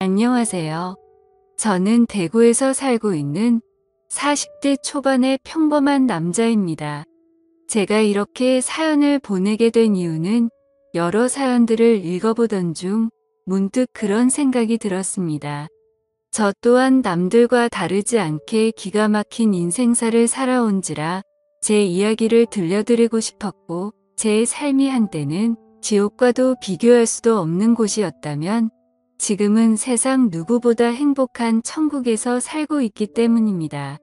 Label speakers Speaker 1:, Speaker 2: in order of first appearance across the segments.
Speaker 1: 안녕하세요. 저는 대구에서 살고 있는 40대 초반의 평범한 남자입니다. 제가 이렇게 사연을 보내게 된 이유는 여러 사연들을 읽어보던 중 문득 그런 생각이 들었습니다. 저 또한 남들과 다르지 않게 기가 막힌 인생사를 살아온지라 제 이야기를 들려드리고 싶었고, 제 삶이 한때는 지옥과도 비교할 수도 없는 곳이었다면 지금은 세상 누구보다 행복한 천국에서 살고 있기 때문입니다.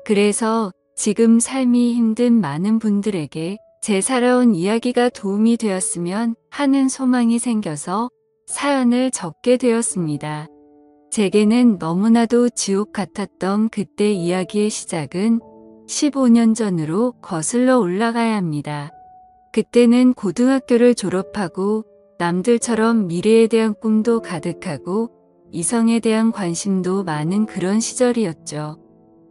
Speaker 1: 그래서 지금 삶이 힘든 많은 분들에게 제 살아온 이야기가 도움이 되었으면 하는 소망이 생겨서 사연을 적게 되었습니다. 제게는 너무나도 지옥 같았던 그때 이야기의 시작은 15년 전으로 거슬러 올라가야 합니다. 그때는 고등학교를 졸업하고 남들처럼 미래에 대한 꿈도 가득하고 이성에 대한 관심도 많은 그런 시절이었죠.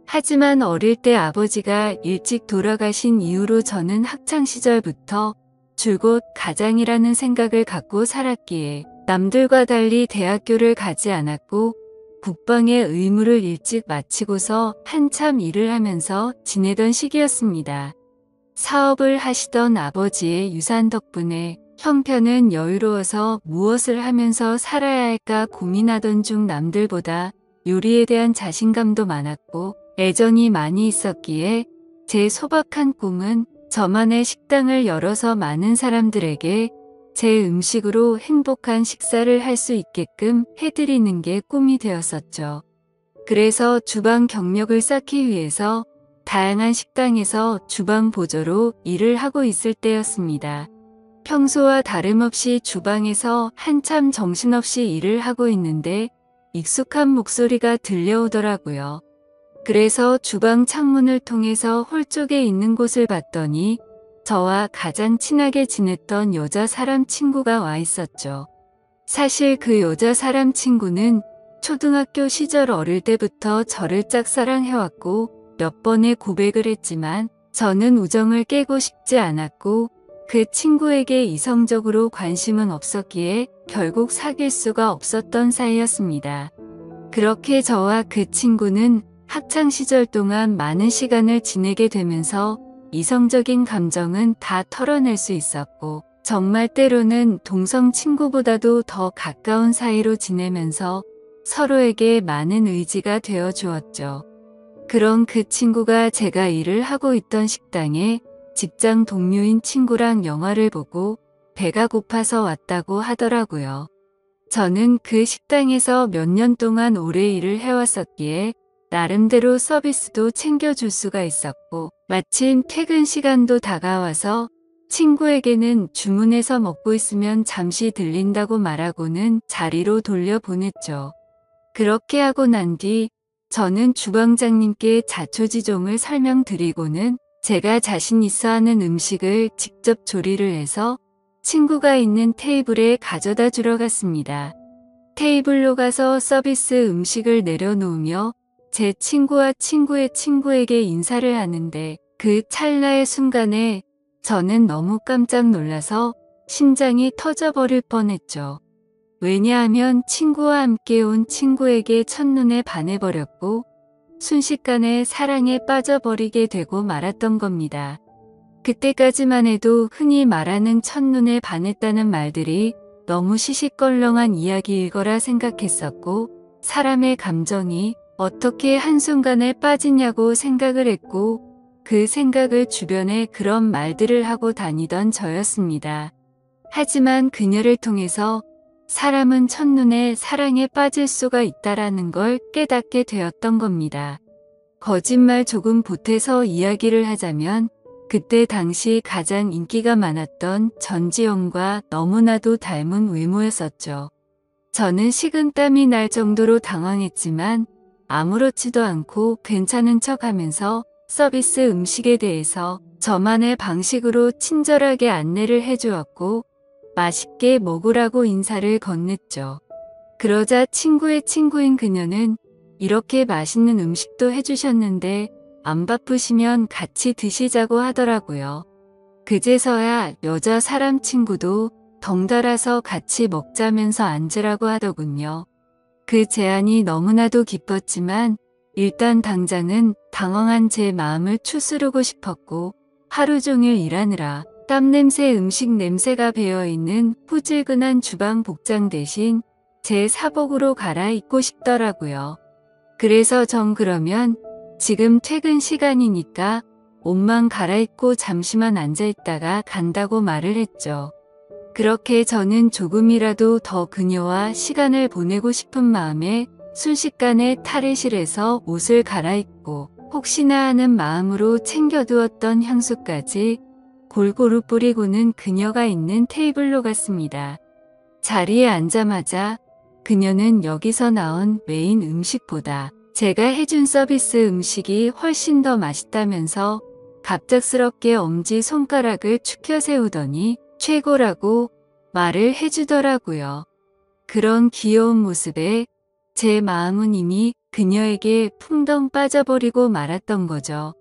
Speaker 1: 하지만 어릴 때 아버지가 일찍 돌아가신 이후로 저는 학창시절부터 줄곧 가장이라는 생각을 갖고 살았기에 남들과 달리 대학교를 가지 않았고 국방의 의무를 일찍 마치고서 한참 일을 하면서 지내던 시기였습니다. 사업을 하시던 아버지의 유산 덕분에 형편은 여유로워서 무엇을 하면서 살아야 할까 고민하던 중 남들보다 요리에 대한 자신감도 많았고 애정이 많이 있었기에 제 소박한 꿈은 저만의 식당을 열어서 많은 사람들에게 제 음식으로 행복한 식사를 할 수 있게끔 해드리는 게 꿈이 되었었죠. 그래서 주방 경력을 쌓기 위해서 다양한 식당에서 주방 보조로 일을 하고 있을 때였습니다. 평소와 다름없이 주방에서 한참 정신없이 일을 하고 있는데 익숙한 목소리가 들려오더라고요. 그래서 주방 창문을 통해서 홀 쪽에 있는 곳을 봤더니 저와 가장 친하게 지냈던 여자 사람 친구가 와 있었죠. 사실 그 여자 사람 친구는 초등학교 시절 어릴 때부터 저를 짝사랑해왔고 몇 번의 고백을 했지만 저는 우정을 깨고 싶지 않았고 그 친구에게 이성적으로 관심은 없었기에 결국 사귈 수가 없었던 사이였습니다. 그렇게 저와 그 친구는 학창시절 동안 많은 시간을 지내게 되면서 이성적인 감정은 다 털어낼 수 있었고 정말 때로는 동성 친구보다도 더 가까운 사이로 지내면서 서로에게 많은 의지가 되어 주었죠. 그런 그 친구가 제가 일을 하고 있던 식당에 직장 동료인 친구랑 영화를 보고 배가 고파서 왔다고 하더라고요. 저는 그 식당에서 몇 년 동안 오래 일을 해왔었기에 나름대로 서비스도 챙겨줄 수가 있었고 마침 퇴근 시간도 다가와서 친구에게는 주문해서 먹고 있으면 잠시 들린다고 말하고는 자리로 돌려보냈죠. 그렇게 하고 난 뒤 저는 주방장님께 자초지종을 설명드리고는 제가 자신 있어 하는 음식을 직접 조리를 해서 친구가 있는 테이블에 가져다 주러 갔습니다. 테이블로 가서 서비스 음식을 내려놓으며 제 친구와 친구의 친구에게 인사를 하는데 그 찰나의 순간에 저는 너무 깜짝 놀라서 심장이 터져버릴 뻔했죠. 왜냐하면 친구와 함께 온 친구에게 첫눈에 반해버렸고 순식간에 사랑에 빠져버리게 되고 말았던 겁니다. 그때까지만 해도 흔히 말하는 첫눈에 반했다는 말들이 너무 시시껄렁한 이야기일 거라 생각했었고 사람의 감정이 어떻게 한순간에 빠지냐고 생각을 했고 그 생각을 주변에 그런 말들을 하고 다니던 저였습니다. 하지만 그녀를 통해서 사람은 첫눈에 사랑에 빠질 수가 있다라는 걸 깨닫게 되었던 겁니다. 거짓말 조금 보태서 이야기를 하자면 그때 당시 가장 인기가 많았던 전지현과 너무나도 닮은 외모였었죠. 저는 식은땀이 날 정도로 당황했지만 아무렇지도 않고 괜찮은 척하면서 서비스 음식에 대해서 저만의 방식으로 친절하게 안내를 해주었고 맛있게 먹으라고 인사를 건넸죠. 그러자 친구의 친구인 그녀는 이렇게 맛있는 음식도 해주셨는데 안 바쁘시면 같이 드시자고 하더라고요. 그제서야 여자 사람 친구도 덩달아서 같이 먹자면서 앉으라고 하더군요. 그 제안이 너무나도 기뻤지만 일단 당장은 당황한 제 마음을 추스르고 싶었고 하루 종일 일하느라 땀냄새 음식 냄새가 배어있는 후질근한 주방 복장 대신 제 사복으로 갈아입고 싶더라고요. 그래서 전 그러면 지금 퇴근 시간이니까 옷만 갈아입고 잠시만 앉아있다가 간다고 말을 했죠. 그렇게 저는 조금이라도 더 그녀와 시간을 보내고 싶은 마음에 순식간에 탈의실에서 옷을 갈아입고 혹시나 하는 마음으로 챙겨두었던 향수까지 골고루 뿌리고는 그녀가 있는 테이블로 갔습니다. 자리에 앉자마자 그녀는 여기서 나온 메인 음식보다 제가 해준 서비스 음식이 훨씬 더 맛있다면서 갑작스럽게 엄지손가락을 축혀 세우더니 최고라고 말을 해주더라고요. 그런 귀여운 모습에 제 마음은 이미 그녀에게 풍덩 빠져버리고 말았던 거죠.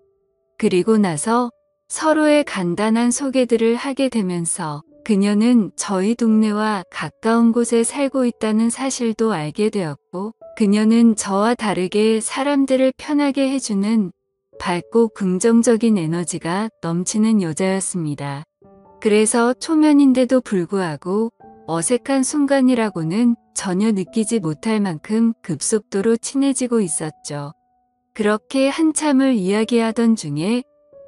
Speaker 1: 그리고 나서 서로의 간단한 소개들을 하게 되면서 그녀는 저희 동네와 가까운 곳에 살고 있다는 사실도 알게 되었고, 그녀는 저와 다르게 사람들을 편하게 해주는 밝고 긍정적인 에너지가 넘치는 여자였습니다. 그래서 초면인데도 불구하고 어색한 순간이라고는 전혀 느끼지 못할 만큼 급속도로 친해지고 있었죠. 그렇게 한참을 이야기하던 중에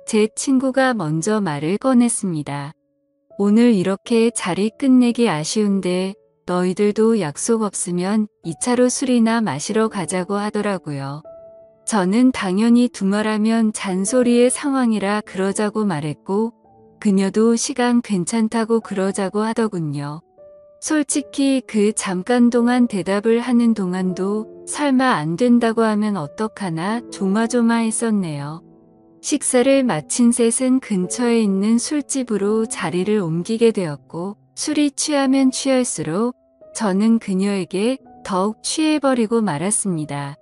Speaker 1: 제 친구가 먼저 말을 꺼냈습니다. 오늘 이렇게 자리 끝내기 아쉬운데 너희들도 약속 없으면 2차로 술이나 마시러 가자고 하더라고요. 저는 당연히 두말하면 잔소리의 상황이라 그러자고 말했고, 그녀도 시간 괜찮다고 그러자고 하더군요. 솔직히 그 잠깐 동안 대답을 하는 동안도 설마 안 된다고 하면 어떡하나 조마조마했었네요. 식사를 마친 셋은 근처에 있는 술집으로 자리를 옮기게 되었고, 술이 취하면 취할수록 저는 그녀에게 더욱 취해버리고 말았습니다.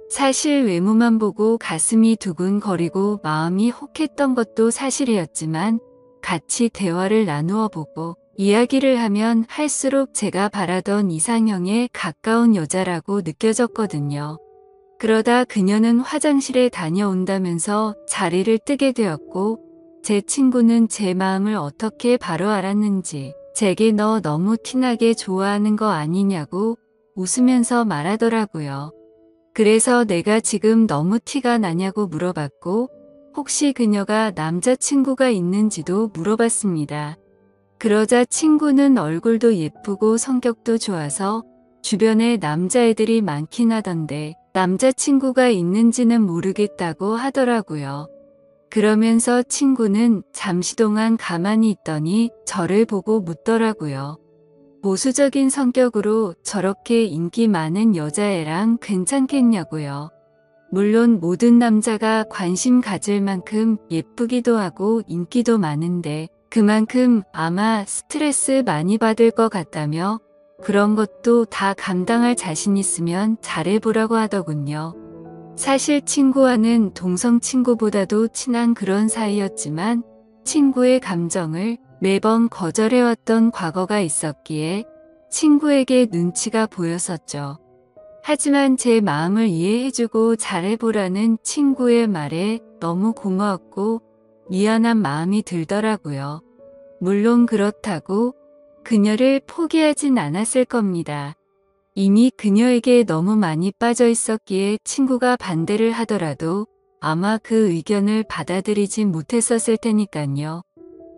Speaker 1: 사실 외모만 보고 가슴이 두근거리고 마음이 혹했던 것도 사실이었지만 같이 대화를 나누어 보고 이야기를 하면 할수록 제가 바라던 이상형에 가까운 여자라고 느껴졌거든요. 그러다 그녀는 화장실에 다녀온다면서 자리를 뜨게 되었고, 제 친구는 제 마음을 어떻게 바로 알았는지 제게 너 너무 티나게 좋아하는 거 아니냐고 웃으면서 말하더라고요. 그래서 내가 지금 너무 티가 나냐고 물어봤고, 혹시 그녀가 남자친구가 있는지도 물어봤습니다. 그러자 친구는 얼굴도 예쁘고 성격도 좋아서 주변에 남자애들이 많긴 하던데 남자친구가 있는지는 모르겠다고 하더라고요. 그러면서 친구는 잠시 동안 가만히 있더니 저를 보고 묻더라고요. 보수적인 성격으로 저렇게 인기 많은 여자애랑 괜찮겠냐고요. 물론 모든 남자가 관심 가질 만큼 예쁘기도 하고 인기도 많은데 그만큼 아마 스트레스 많이 받을 것 같다며 그런 것도 다 감당할 자신 있으면 잘해보라고 하더군요. 사실 친구와는 동성 친구보다도 친한 그런 사이였지만 친구의 감정을 매번 거절해왔던 과거가 있었기에 친구에게 눈치가 보였었죠. 하지만 제 마음을 이해해주고 잘해보라는 친구의 말에 너무 고마웠고 미안한 마음이 들더라고요. 물론 그렇다고 그녀를 포기하진 않았을 겁니다. 이미 그녀에게 너무 많이 빠져 있었기에 친구가 반대를 하더라도 아마 그 의견을 받아들이진 못했었을 테니까요.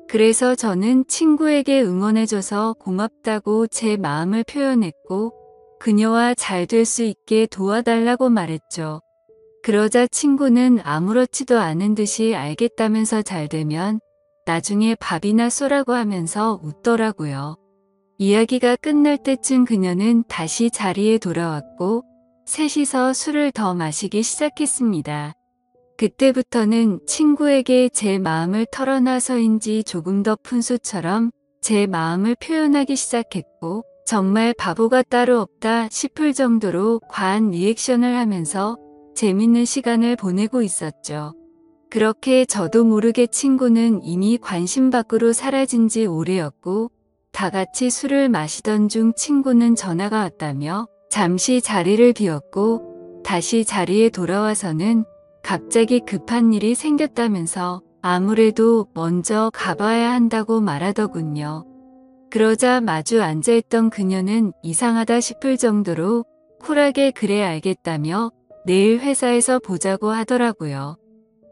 Speaker 1: 그래서 저는 친구에게 응원해줘서 고맙다고 제 마음을 표현했고 그녀와 잘 될 수 있게 도와달라고 말했죠. 그러자 친구는 아무렇지도 않은 듯이 알겠다면서 잘 되면 나중에 밥이나 쏘라고 하면서 웃더라고요. 이야기가 끝날 때쯤 그녀는 다시 자리에 돌아왔고 셋이서 술을 더 마시기 시작했습니다. 그때부터는 친구에게 제 마음을 털어놔서인지 조금 더 푼수처럼 제 마음을 표현하기 시작했고 정말 바보가 따로 없다 싶을 정도로 과한 리액션을 하면서 재밌는 시간을 보내고 있었죠. 그렇게 저도 모르게 친구는 이미 관심 밖으로 사라진 지 오래였고 다 같이 술을 마시던 중 친구는 전화가 왔다며 잠시 자리를 비웠고 다시 자리에 돌아와서는 갑자기 급한 일이 생겼다면서 아무래도 먼저 가봐야 한다고 말하더군요. 그러자 마주 앉아있던 그녀는 이상하다 싶을 정도로 쿨하게 그래 알겠다며 내일 회사에서 보자고 하더라고요.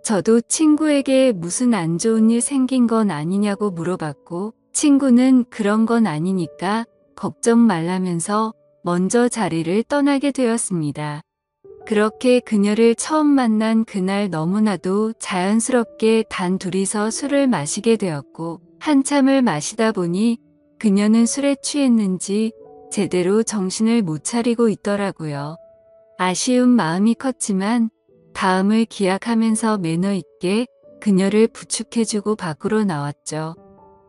Speaker 1: 저도 친구에게 무슨 안 좋은 일 생긴 건 아니냐고 물어봤고 친구는 그런 건 아니니까 걱정 말라면서 먼저 자리를 떠나게 되었습니다. 그렇게 그녀를 처음 만난 그날 너무나도 자연스럽게 단 둘이서 술을 마시게 되었고 한참을 마시다 보니 그녀는 술에 취했는지 제대로 정신을 못 차리고 있더라고요. 아쉬운 마음이 컸지만 다음을 기약하면서 매너 있게 그녀를 부축해주고 밖으로 나왔죠.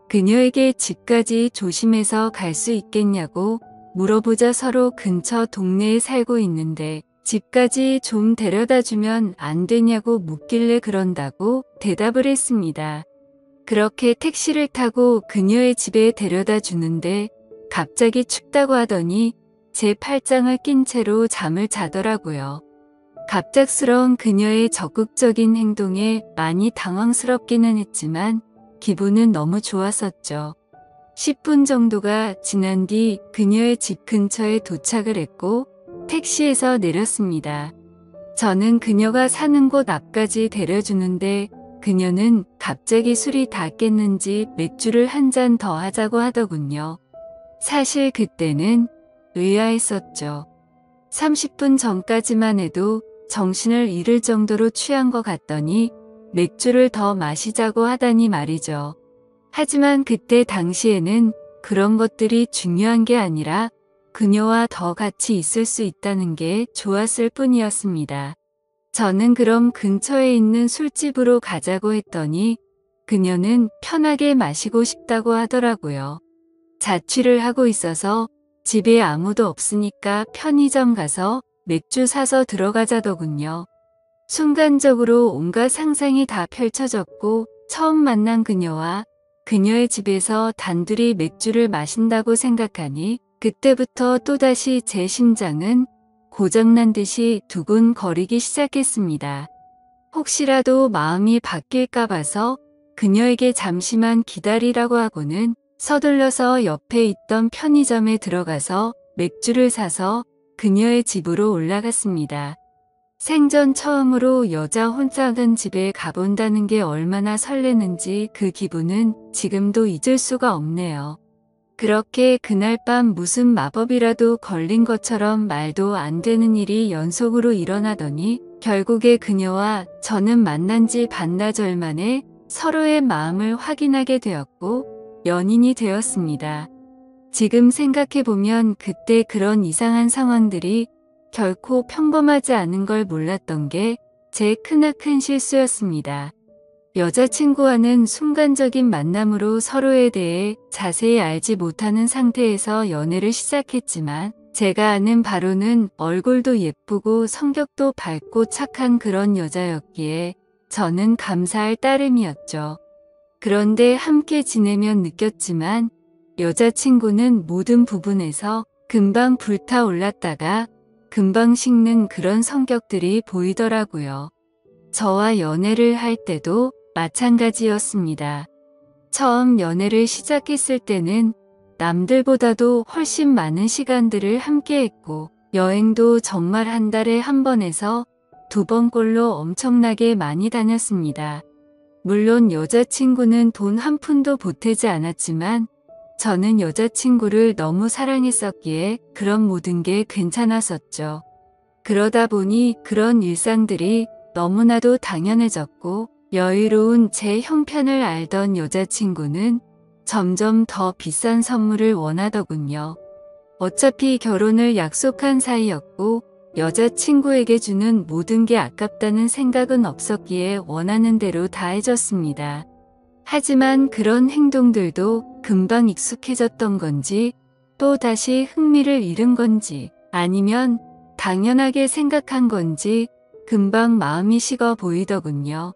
Speaker 1: 그녀에게 집까지 조심해서 갈 수 있겠냐고 물어보자 서로 근처 동네에 살고 있는데 집까지 좀 데려다주면 안 되냐고 묻길래 그런다고 대답을 했습니다. 그렇게 택시를 타고 그녀의 집에 데려다 주는데 갑자기 춥다고 하더니 제 팔짱을 낀 채로 잠을 자더라고요. 갑작스러운 그녀의 적극적인 행동에 많이 당황스럽기는 했지만 기분은 너무 좋았었죠. 10분 정도가 지난 뒤 그녀의 집 근처에 도착을 했고 택시에서 내렸습니다. 저는 그녀가 사는 곳 앞까지 데려주는데 그녀는 갑자기 술이 다 깼는지 맥주를 한 잔 더 하자고 하더군요. 사실 그때는 의아했었죠. 30분 전까지만 해도 정신을 잃을 정도로 취한 것 같더니 맥주를 더 마시자고 하다니 말이죠. 하지만 그때 당시에는 그런 것들이 중요한 게 아니라 그녀와 더 같이 있을 수 있다는 게 좋았을 뿐이었습니다. 저는 그럼 근처에 있는 술집으로 가자고 했더니 그녀는 편하게 마시고 싶다고 하더라고요. 자취를 하고 있어서 집에 아무도 없으니까 편의점 가서 맥주 사서 들어가자더군요. 순간적으로 온갖 상상이 다 펼쳐졌고 처음 만난 그녀와 그녀의 집에서 단둘이 맥주를 마신다고 생각하니 그때부터 또다시 제 심장은 고장난 듯이 두근거리기 시작했습니다. 혹시라도 마음이 바뀔까 봐서 그녀에게 잠시만 기다리라고 하고는 서둘러서 옆에 있던 편의점에 들어가서 맥주를 사서 그녀의 집으로 올라갔습니다. 생전 처음으로 여자 혼자 간 집에 가본다는 게 얼마나 설레는지 그 기분은 지금도 잊을 수가 없네요. 그렇게 그날 밤 무슨 마법이라도 걸린 것처럼 말도 안 되는 일이 연속으로 일어나더니 결국에 그녀와 저는 만난 지 반나절 만에 서로의 마음을 확인하게 되었고 연인이 되었습니다. 지금 생각해보면 그때 그런 이상한 상황들이 결코 평범하지 않은 걸 몰랐던 게 제 크나큰 실수였습니다. 여자친구와는 순간적인 만남으로 서로에 대해 자세히 알지 못하는 상태에서 연애를 시작했지만 제가 아는 바로는 얼굴도 예쁘고 성격도 밝고 착한 그런 여자였기에 저는 감사할 따름이었죠. 그런데 함께 지내면 느꼈지만 여자친구는 모든 부분에서 금방 불타올랐다가 금방 식는 그런 성격들이 보이더라고요. 저와 연애를 할 때도 마찬가지였습니다. 처음 연애를 시작했을 때는 남들보다도 훨씬 많은 시간들을 함께 했고 여행도 정말 한 달에 한 번에서 두 번꼴로 엄청나게 많이 다녔습니다. 물론 여자친구는 돈 한 푼도 보태지 않았지만 저는 여자친구를 너무 사랑했었기에 그런 모든 게 괜찮았었죠. 그러다 보니 그런 일상들이 너무나도 당연해졌고 여유로운 제 형편을 알던 여자친구는 점점 더 비싼 선물을 원하더군요. 어차피 결혼을 약속한 사이였고 여자친구에게 주는 모든 게 아깝다는 생각은 없었기에 원하는 대로 다 해줬습니다. 하지만 그런 행동들도 금방 익숙해졌던 건지 또 다시 흥미를 잃은 건지 아니면 당연하게 생각한 건지 금방 마음이 식어 보이더군요.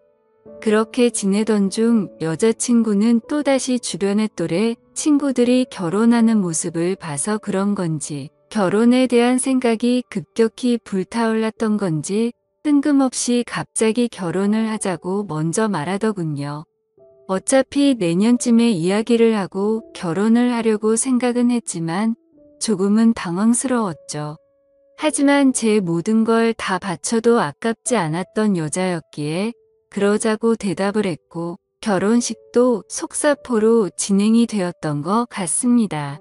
Speaker 1: 그렇게 지내던 중 여자친구는 또다시 주변의 또래 친구들이 결혼하는 모습을 봐서 그런 건지 결혼에 대한 생각이 급격히 불타올랐던 건지 뜬금없이 갑자기 결혼을 하자고 먼저 말하더군요. 어차피 내년쯤에 이야기를 하고 결혼을 하려고 생각은 했지만 조금은 당황스러웠죠. 하지만 제 모든 걸 다 바쳐도 아깝지 않았던 여자였기에 그러자고 대답을 했고 결혼식도 속사포로 진행이 되었던 것 같습니다.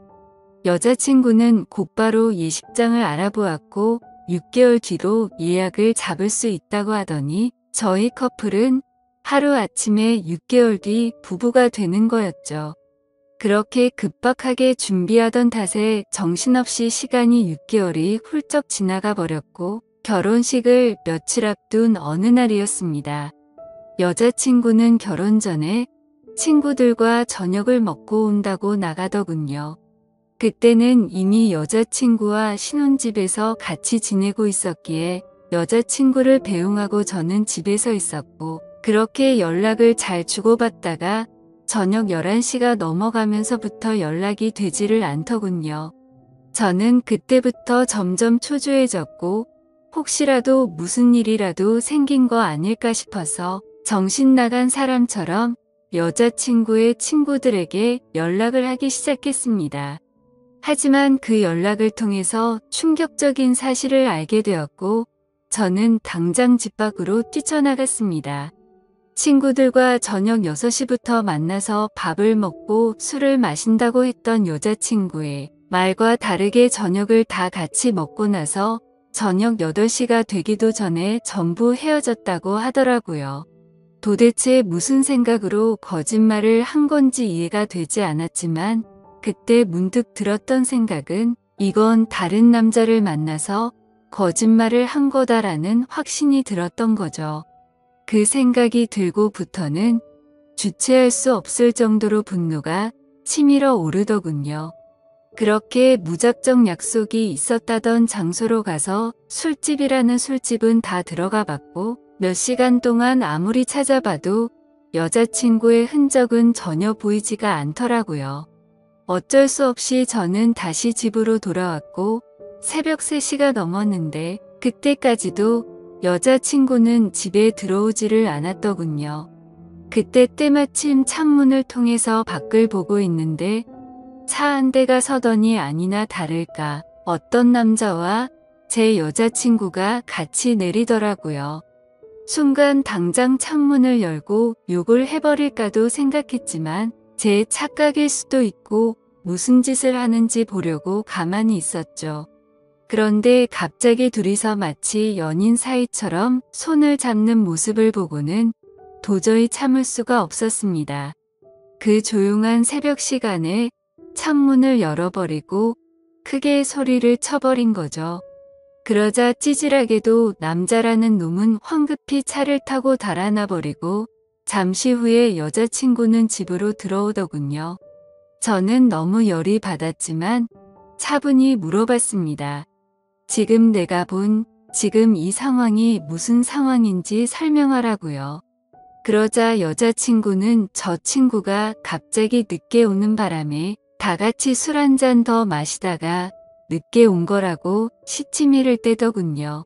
Speaker 1: 여자친구는 곧바로 예식장을 알아보았고 6개월 뒤로 예약을 잡을 수 있다고 하더니 저희 커플은 하루아침에 6개월 뒤 부부가 되는 거였죠. 그렇게 급박하게 준비하던 탓에 정신없이 시간이 6개월이 훌쩍 지나가 버렸고 결혼식을 며칠 앞둔 어느 날이었습니다. 여자친구는 결혼 전에 친구들과 저녁을 먹고 온다고 나가더군요. 그때는 이미 여자친구와 신혼집에서 같이 지내고 있었기에 여자친구를 배웅하고 저는 집에서 있었고 그렇게 연락을 잘 주고받다가 저녁 11시가 넘어가면서부터 연락이 되지를 않더군요. 저는 그때부터 점점 초조해졌고 혹시라도 무슨 일이라도 생긴 거 아닐까 싶어서 정신 나간 사람처럼 여자친구의 친구들에게 연락을 하기 시작했습니다. 하지만 그 연락을 통해서 충격적인 사실을 알게 되었고 저는 당장 집 밖으로 뛰쳐나갔습니다. 친구들과 저녁 6시부터 만나서 밥을 먹고 술을 마신다고 했던 여자친구의 말과 다르게 저녁을 다 같이 먹고 나서 저녁 8시가 되기도 전에 전부 헤어졌다고 하더라고요. 도대체 무슨 생각으로 거짓말을 한 건지 이해가 되지 않았지만 그때 문득 들었던 생각은 이건 다른 남자를 만나서 거짓말을 한 거다라는 확신이 들었던 거죠. 그 생각이 들고부터는 주체할 수 없을 정도로 분노가 치밀어 오르더군요. 그렇게 무작정 약속이 있었다던 장소로 가서 술집이라는 술집은 다 들어가 봤고 몇 시간 동안 아무리 찾아봐도 여자친구의 흔적은 전혀 보이지가 않더라고요. 어쩔 수 없이 저는 다시 집으로 돌아왔고 새벽 3시가 넘었는데 그때까지도 여자친구는 집에 들어오지를 않았더군요. 그때 때마침 창문을 통해서 밖을 보고 있는데 차 한 대가 서더니 아니나 다를까 어떤 남자와 제 여자친구가 같이 내리더라고요. 순간 당장 창문을 열고 욕을 해버릴까도 생각했지만 제 착각일 수도 있고 무슨 짓을 하는지 보려고 가만히 있었죠. 그런데 갑자기 둘이서 마치 연인 사이처럼 손을 잡는 모습을 보고는 도저히 참을 수가 없었습니다. 그 조용한 새벽 시간에 창문을 열어버리고 크게 소리를 쳐버린 거죠. 그러자 찌질하게도 남자라는 놈은 황급히 차를 타고 달아나 버리고 잠시 후에 여자친구는 집으로 들어오더군요. 저는 너무 열이 받았지만 차분히 물어봤습니다. 지금 내가 본 지금 이 상황이 무슨 상황인지 설명하라고요. 그러자 여자친구는 저 친구가 갑자기 늦게 오는 바람에 다 같이 술 한 잔 더 마시다가 늦게 온 거라고 시치미를 떼더군요.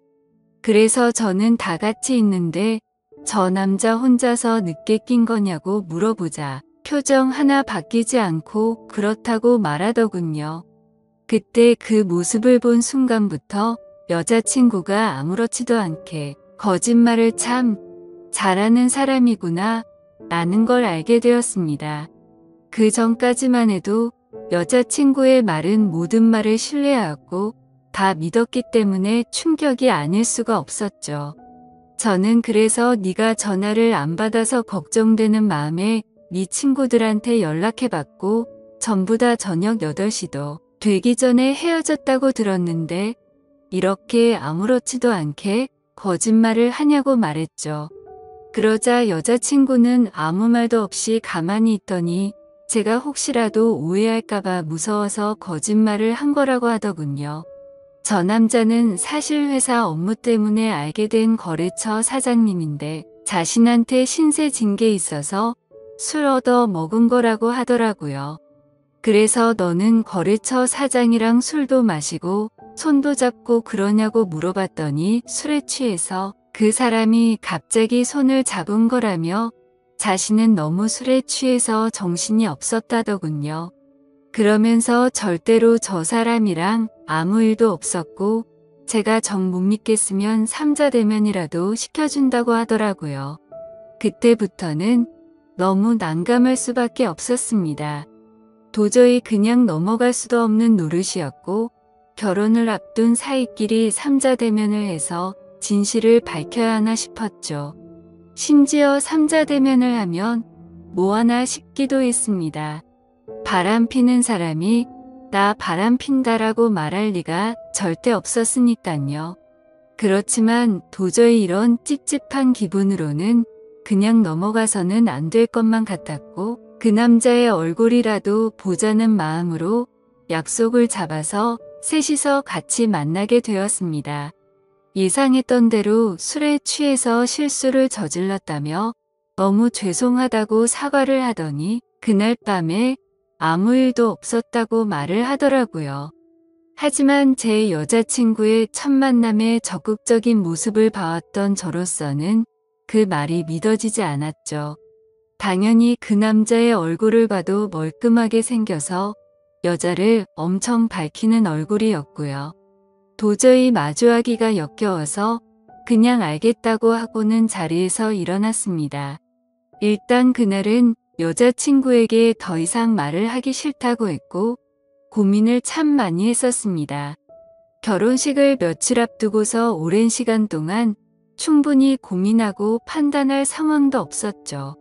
Speaker 1: 그래서 저는 다 같이 있는데 저 남자 혼자서 늦게 낀 거냐고 물어보자 표정 하나 바뀌지 않고 그렇다고 말하더군요. 그때 그 모습을 본 순간부터 여자친구가 아무렇지도 않게 거짓말을 참 잘하는 사람이구나 라는 걸 알게 되었습니다. 그 전까지만 해도 여자친구의 말은 모든 말을 신뢰하고 다 믿었기 때문에 충격이 아닐 수가 없었죠. 저는 그래서 네가 전화를 안 받아서 걱정되는 마음에 네 친구들한테 연락해봤고 전부 다 저녁 8시도 되기 전에 헤어졌다고 들었는데 이렇게 아무렇지도 않게 거짓말을 하냐고 말했죠. 그러자 여자친구는 아무 말도 없이 가만히 있더니 제가 혹시라도 오해할까봐 무서워서 거짓말을 한 거라고 하더군요. 저 남자는 사실 회사 업무 때문에 알게 된 거래처 사장님인데 자신한테 신세 진 게 있어서 술 얻어 먹은 거라고 하더라고요. 그래서 너는 거래처 사장이랑 술도 마시고 손도 잡고 그러냐고 물어봤더니 술에 취해서 그 사람이 갑자기 손을 잡은 거라며 자신은 너무 술에 취해서 정신이 없었다더군요. 그러면서 절대로 저 사람이랑 아무 일도 없었고 제가 정 못 믿겠으면 삼자대면이라도 시켜준다고 하더라고요. 그때부터는 너무 난감할 수밖에 없었습니다. 도저히 그냥 넘어갈 수도 없는 노릇이었고 결혼을 앞둔 사이끼리 삼자대면을 해서 진실을 밝혀야 하나 싶었죠. 심지어 삼자대면을 하면 뭐하나 싶기도 했습니다. 바람 피는 사람이 나 바람 핀다라고 말할 리가 절대 없었으니깐요. 그렇지만 도저히 이런 찝찝한 기분으로는 그냥 넘어가서는 안 될 것만 같았고 그 남자의 얼굴이라도 보자는 마음으로 약속을 잡아서 셋이서 같이 만나게 되었습니다. 예상했던 대로 술에 취해서 실수를 저질렀다며 너무 죄송하다고 사과를 하더니 그날 밤에 아무 일도 없었다고 말을 하더라고요. 하지만 제 여자친구의 첫 만남의 적극적인 모습을 봐왔던 저로서는 그 말이 믿어지지 않았죠. 당연히 그 남자의 얼굴을 봐도 멀끔하게 생겨서 여자를 엄청 밝히는 얼굴이었고요. 도저히 마주하기가 역겨워서 그냥 알겠다고 하고는 자리에서 일어났습니다. 일단 그날은 여자친구에게 더 이상 말을 하기 싫다고 했고 고민을 참 많이 했었습니다. 결혼식을 며칠 앞두고서 오랜 시간 동안 충분히 고민하고 판단할 상황도 없었죠.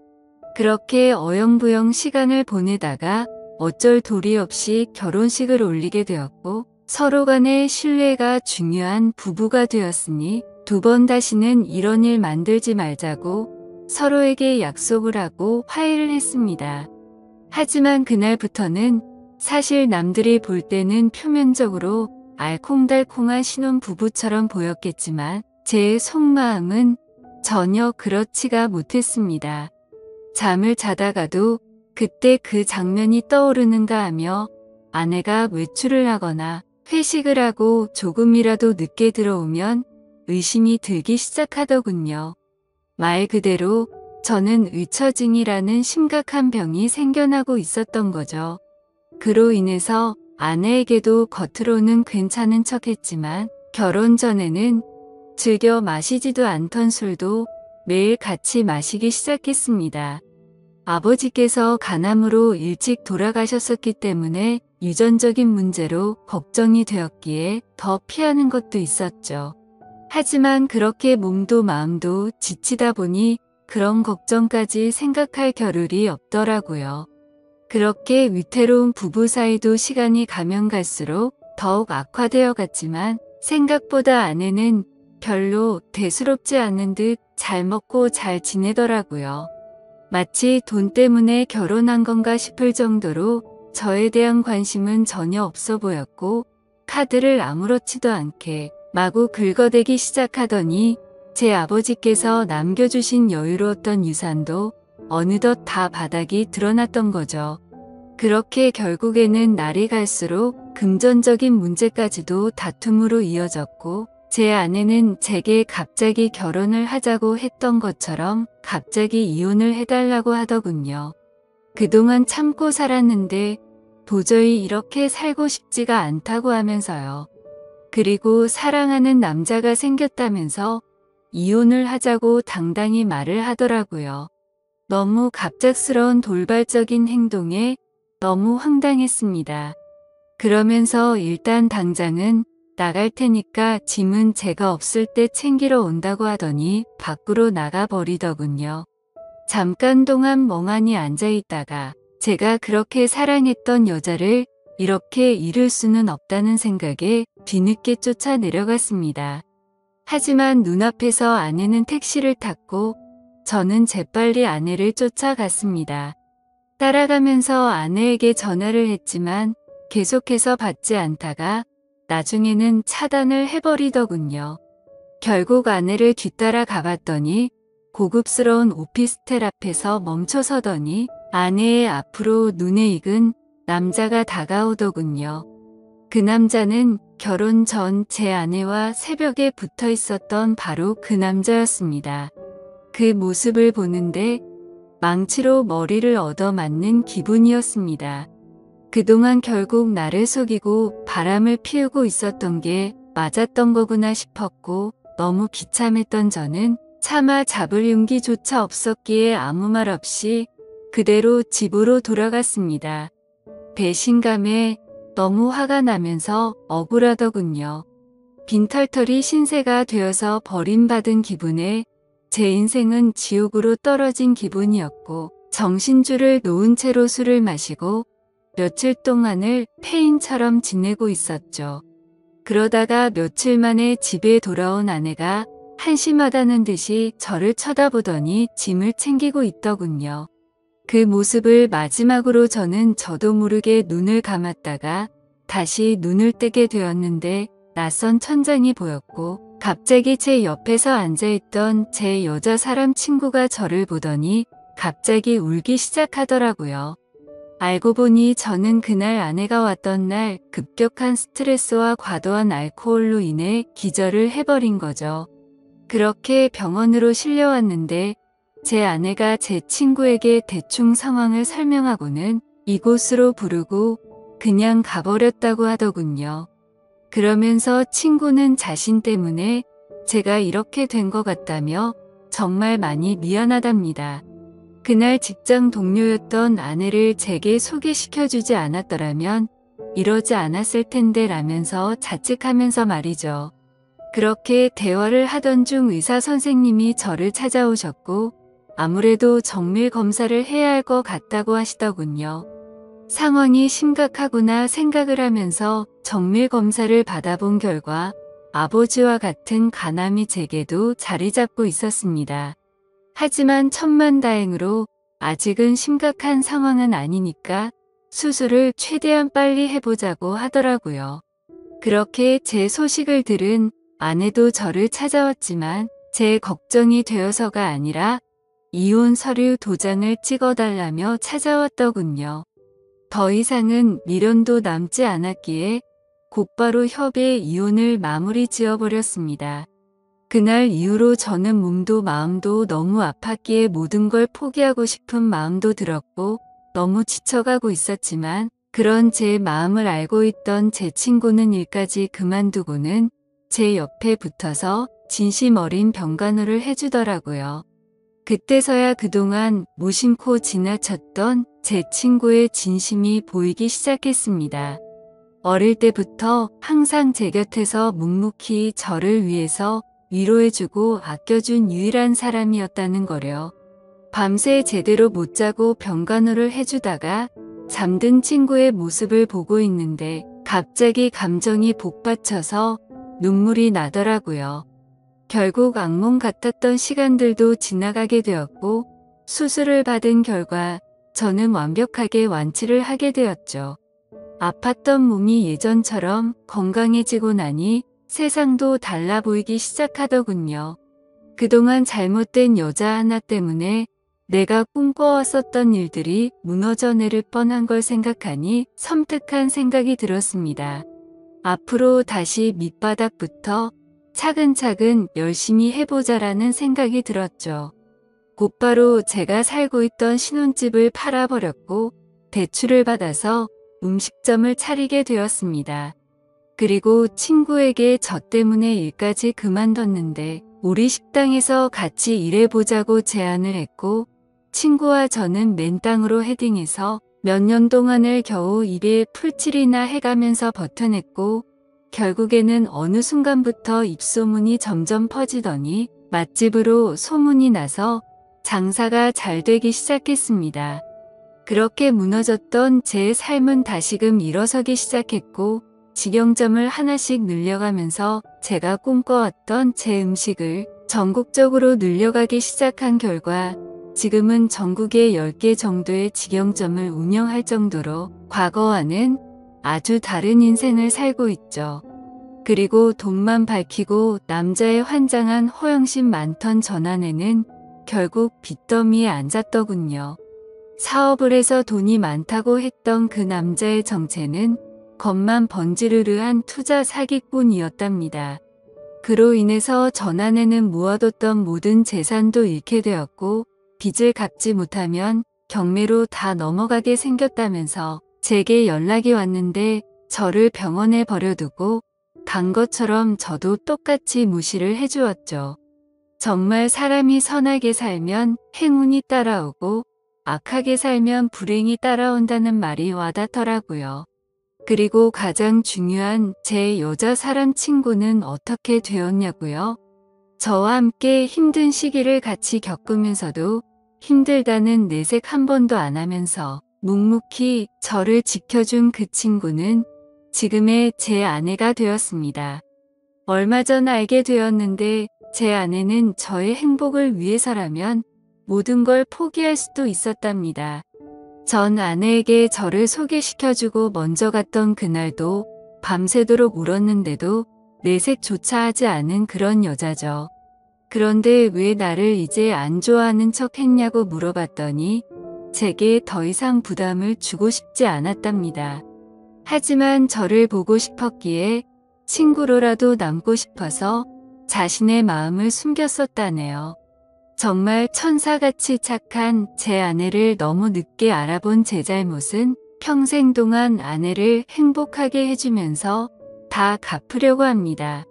Speaker 1: 그렇게 어영부영 시간을 보내다가 어쩔 도리 없이 결혼식을 올리게 되었고 서로 간의 신뢰가 중요한 부부가 되었으니 두 번 다시는 이런 일 만들지 말자고 서로에게 약속을 하고 화해를 했습니다. 하지만 그날부터는 사실 남들이 볼 때는 표면적으로 알콩달콩한 신혼부부처럼 보였겠지만 제 속마음은 전혀 그렇지가 못했습니다. 잠을 자다가도 그때 그 장면이 떠오르는가 하며 아내가 외출을 하거나 회식을 하고 조금이라도 늦게 들어오면 의심이 들기 시작하더군요. 말 그대로 저는 의처증이라는 심각한 병이 생겨나고 있었던 거죠. 그로 인해서 아내에게도 겉으로는 괜찮은 척했지만 결혼 전에는 즐겨 마시지도 않던 술도 매일 같이 마시기 시작했습니다. 아버지께서 간암으로 일찍 돌아가셨었기 때문에 유전적인 문제로 걱정이 되었기에 더 피하는 것도 있었죠. 하지만 그렇게 몸도 마음도 지치다 보니 그런 걱정까지 생각할 겨를이 없더라고요. 그렇게 위태로운 부부 사이도 시간이 가면 갈수록 더욱 악화되어 갔지만 생각보다 아내는 별로 대수롭지 않은 듯 잘 먹고 잘 지내더라고요. 마치 돈 때문에 결혼한 건가 싶을 정도로 저에 대한 관심은 전혀 없어 보였고 카드를 아무렇지도 않게 마구 긁어대기 시작하더니 제 아버지께서 남겨주신 여유로웠던 유산도 어느덧 다 바닥이 드러났던 거죠. 그렇게 결국에는 날이 갈수록 금전적인 문제까지도 다툼으로 이어졌고 제 아내는 제게 갑자기 결혼을 하자고 했던 것처럼 갑자기 이혼을 해달라고 하더군요. 그동안 참고 살았는데 도저히 이렇게 살고 싶지가 않다고 하면서요. 그리고 사랑하는 남자가 생겼다면서 이혼을 하자고 당당히 말을 하더라고요. 너무 갑작스러운 돌발적인 행동에 너무 황당했습니다. 그러면서 일단 당장은 나갈 테니까 짐은 제가 없을 때 챙기러 온다고 하더니 밖으로 나가버리더군요. 잠깐 동안 멍하니 앉아있다가 제가 그렇게 사랑했던 여자를 이렇게 잃을 수는 없다는 생각에 뒤늦게 쫓아 내려갔습니다. 하지만 눈앞에서 아내는 택시를 탔고 저는 재빨리 아내를 쫓아갔습니다. 따라가면서 아내에게 전화를 했지만 계속해서 받지 않다가 나중에는 차단을 해버리더군요. 결국 아내를 뒤따라 가봤더니 고급스러운 오피스텔 앞에서 멈춰서더니 아내의 앞으로 눈에 익은 남자가 다가오더군요. 그 남자는 결혼 전 제 아내와 새벽에 붙어 있었던 바로 그 남자였습니다. 그 모습을 보는데 망치로 머리를 얻어맞는 기분이었습니다. 그동안 결국 나를 속이고 바람을 피우고 있었던 게 맞았던 거구나 싶었고 너무 비참했던 저는 차마 잡을 용기조차 없었기에 아무 말 없이 그대로 집으로 돌아갔습니다. 배신감에 너무 화가 나면서 억울하더군요. 빈털털이 신세가 되어서 버림받은 기분에 제 인생은 지옥으로 떨어진 기분이었고 정신줄을 놓은 채로 술을 마시고 며칠 동안을 폐인처럼 지내고 있었죠. 그러다가 며칠 만에 집에 돌아온 아내가 한심하다는 듯이 저를 쳐다보더니 짐을 챙기고 있더군요. 그 모습을 마지막으로 저도 모르게 눈을 감았다가 다시 눈을 뜨게 되었는데 낯선 천장이 보였고 갑자기 제 옆에서 앉아있던 제 여자 사람 친구가 저를 보더니 갑자기 울기 시작하더라고요. 알고 보니 저는 그날 아내가 왔던 날 급격한 스트레스와 과도한 알코올로 인해 기절을 해버린 거죠. 그렇게 병원으로 실려왔는데 제 아내가 제 친구에게 대충 상황을 설명하고는 이곳으로 부르고 그냥 가버렸다고 하더군요. 그러면서 친구는 자신 때문에 제가 이렇게 된 것 같다며 정말 많이 미안하답니다. 그날 직장 동료였던 아내를 제게 소개시켜주지 않았더라면 이러지 않았을 텐데 라면서 자책하면서 말이죠. 그렇게 대화를 하던 중 의사 선생님이 저를 찾아오셨고 아무래도 정밀 검사를 해야 할 것 같다고 하시더군요. 상황이 심각하구나 생각을 하면서 정밀 검사를 받아본 결과 아버지와 같은 간암이 제게도 자리 잡고 있었습니다. 하지만 천만다행으로 아직은 심각한 상황은 아니니까 수술을 최대한 빨리 해보자고 하더라고요. 그렇게 제 소식을 들은 아내도 저를 찾아왔지만 제 걱정이 되어서가 아니라 이혼 서류 도장을 찍어달라며 찾아왔더군요. 더 이상은 미련도 남지 않았기에 곧바로 협의의 이혼을 마무리 지어버렸습니다. 그날 이후로 저는 몸도 마음도 너무 아팠기에 모든 걸 포기하고 싶은 마음도 들었고 너무 지쳐가고 있었지만 그런 제 마음을 알고 있던 제 친구는 일까지 그만두고는 제 옆에 붙어서 진심 어린 병간호를 해주더라고요. 그때서야 그동안 무심코 지나쳤던 제 친구의 진심이 보이기 시작했습니다. 어릴 때부터 항상 제 곁에서 묵묵히 저를 위해서 위로해주고 아껴준 유일한 사람이었다는 거려. 밤새 제대로 못 자고 병간호를 해주다가 잠든 친구의 모습을 보고 있는데 갑자기 감정이 복받쳐서 눈물이 나더라고요. 결국 악몽 같았던 시간들도 지나가게 되었고 수술을 받은 결과 저는 완벽하게 완치를 하게 되었죠. 아팠던 몸이 예전처럼 건강해지고 나니 세상도 달라 보이기 시작하더군요. 그동안 잘못된 여자 하나 때문에 내가 꿈꿔왔었던 일들이 무너져 내릴 뻔한 걸 생각하니 섬뜩한 생각이 들었습니다. 앞으로 다시 밑바닥부터 차근차근 열심히 해보자라는 생각이 들었죠. 곧바로 제가 살고 있던 신혼집을 팔아버렸고 대출을 받아서 음식점을 차리게 되었습니다. 그리고 친구에게 저 때문에 일까지 그만뒀는데 우리 식당에서 같이 일해보자고 제안을 했고 친구와 저는 맨땅으로 헤딩해서 몇 년 동안을 겨우 입에 풀칠이나 해가면서 버텨냈고 결국에는 어느 순간부터 입소문이 점점 퍼지더니 맛집으로 소문이 나서 장사가 잘 되기 시작했습니다. 그렇게 무너졌던 제 삶은 다시금 일어서기 시작했고 직영점을 하나씩 늘려가면서 제가 꿈꿔왔던 제 음식을 전국적으로 늘려가기 시작한 결과 지금은 전국에 10개 정도의 직영점을 운영할 정도로 과거와는 아주 다른 인생을 살고 있죠. 그리고 돈만 밝히고 남자의 환장한 허영심 많던 전 아내는 결국 빚더미에 앉았더군요. 사업을 해서 돈이 많다고 했던 그 남자의 정체는 겉만 번지르르한 투자 사기꾼이었답니다. 그로 인해서 전 아내는 모아뒀던 모든 재산도 잃게 되었고 빚을 갚지 못하면 경매로 다 넘어가게 생겼다면서 제게 연락이 왔는데 저를 병원에 버려두고 간 것처럼 저도 똑같이 무시를 해주었죠. 정말 사람이 선하게 살면 행운이 따라오고 악하게 살면 불행이 따라온다는 말이 와닿더라고요. 그리고 가장 중요한 제 여자 사람 친구는 어떻게 되었냐고요? 저와 함께 힘든 시기를 같이 겪으면서도 힘들다는 내색 한 번도 안 하면서 묵묵히 저를 지켜준 그 친구는 지금의 제 아내가 되었습니다. 얼마 전 알게 되었는데 제 아내는 저의 행복을 위해서라면 모든 걸 포기할 수도 있었답니다. 전 아내에게 저를 소개시켜주고 먼저 갔던 그날도 밤새도록 울었는데도 내색조차 하지 않은 그런 여자죠. 그런데 왜 나를 이제 안 좋아하는 척 했냐고 물어봤더니 제게 더 이상 부담을 주고 싶지 않았답니다. 하지만 저를 보고 싶었기에 친구로라도 남고 싶어서 자신의 마음을 숨겼었다네요. 정말 천사같이 착한 제 아내를 너무 늦게 알아본 제 잘못은 평생 동안 아내를 행복하게 해주면서 다 갚으려고 합니다.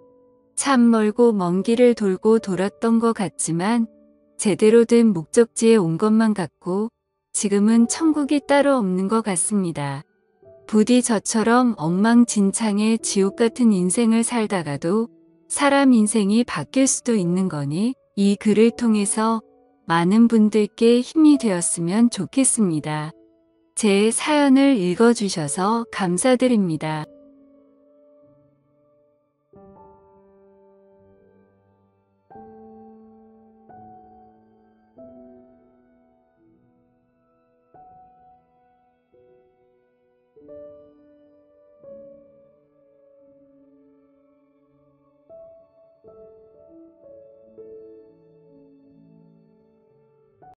Speaker 1: 참 멀고 먼 길을 돌고 돌았던 것 같지만 제대로 된 목적지에 온 것만 같고 지금은 천국이 따로 없는 것 같습니다. 부디 저처럼 엉망진창의 지옥 같은 인생을 살다가도 사람 인생이 바뀔 수도 있는 거니 이 글을 통해서 많은 분들께 힘이 되었으면 좋겠습니다. 제 사연을 읽어주셔서 감사드립니다.